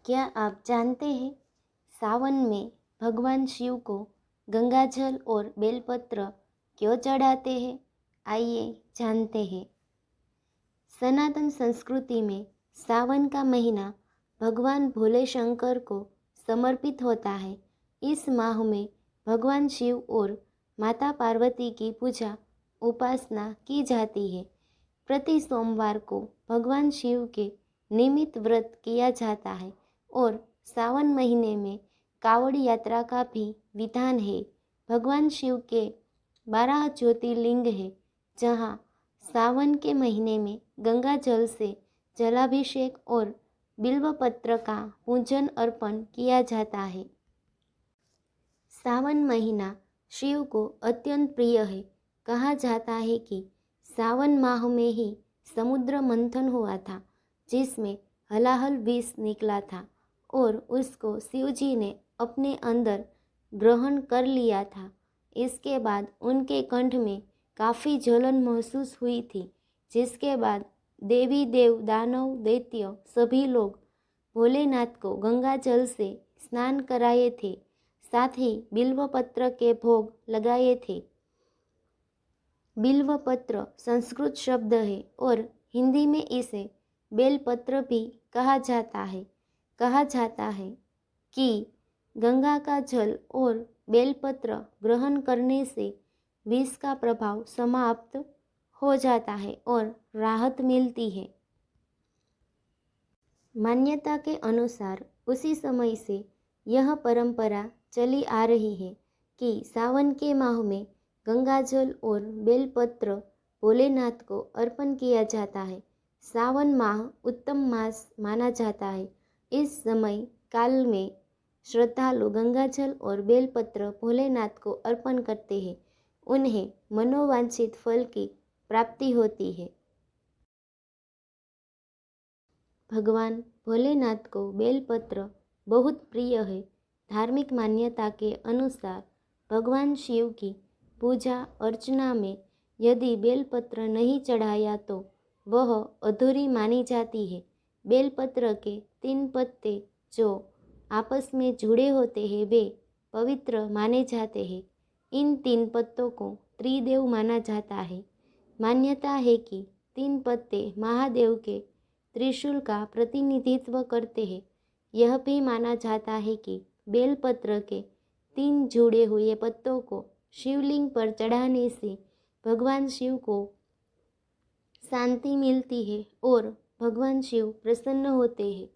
क्या आप जानते हैं सावन में भगवान शिव को गंगाजल और बेलपत्र क्यों चढ़ाते हैं? आइए जानते हैं। सनातन संस्कृति में सावन का महीना भगवान भोले शंकर को समर्पित होता है। इस माह में भगवान शिव और माता पार्वती की पूजा उपासना की जाती है। प्रति सोमवार को भगवान शिव के निमित्त व्रत किया जाता है और सावन महीने में कावड़ यात्रा का भी विधान है। भगवान शिव के 12 ज्योतिर्लिंग है, जहाँ सावन के महीने में गंगा जल से जलाभिषेक और बिल्वपत्र का पूजन अर्पण किया जाता है। सावन महीना शिव को अत्यंत प्रिय है। कहा जाता है कि सावन माह में ही समुद्र मंथन हुआ था, जिसमें हलाहल विष निकला था और उसको शिवजी ने अपने अंदर ग्रहण कर लिया था। इसके बाद उनके कंठ में काफ़ी जलन महसूस हुई थी, जिसके बाद देवी देव दानव दैत्य सभी लोग भोलेनाथ को गंगा जल से स्नान कराए थे, साथ ही बिल्वपत्र के भोग लगाए थे। बिल्वपत्र संस्कृत शब्द है और हिंदी में इसे बेलपत्र भी कहा जाता है। कहा जाता है कि गंगा का जल और बेलपत्र ग्रहण करने से विष का प्रभाव समाप्त हो जाता है और राहत मिलती है। मान्यता के अनुसार उसी समय से यह परंपरा चली आ रही है कि सावन के माह में गंगाजल और बेलपत्र भोलेनाथ को अर्पण किया जाता है। सावन माह उत्तम मास माना जाता है। इस समय काल में श्रद्धालु गंगाजल और बेलपत्र भोलेनाथ को अर्पण करते हैं। उन्हें मनोवांछित फल की प्राप्ति होती है। भगवान भोलेनाथ को बेलपत्र बहुत प्रिय है। धार्मिक मान्यता के अनुसार भगवान शिव की पूजा अर्चना में यदि बेलपत्र नहीं चढ़ाया तो वह अधूरी मानी जाती है। बेलपत्र के 3 पत्ते जो आपस में जुड़े होते हैं वे पवित्र माने जाते हैं। इन 3 पत्तों को त्रिदेव माना जाता है। मान्यता है कि 3 पत्ते महादेव के त्रिशूल का प्रतिनिधित्व करते हैं। यह भी माना जाता है कि बेलपत्र के 3 जुड़े हुए पत्तों को शिवलिंग पर चढ़ाने से भगवान शिव को शांति मिलती है और भगवान शिव प्रसन्न होते हैं।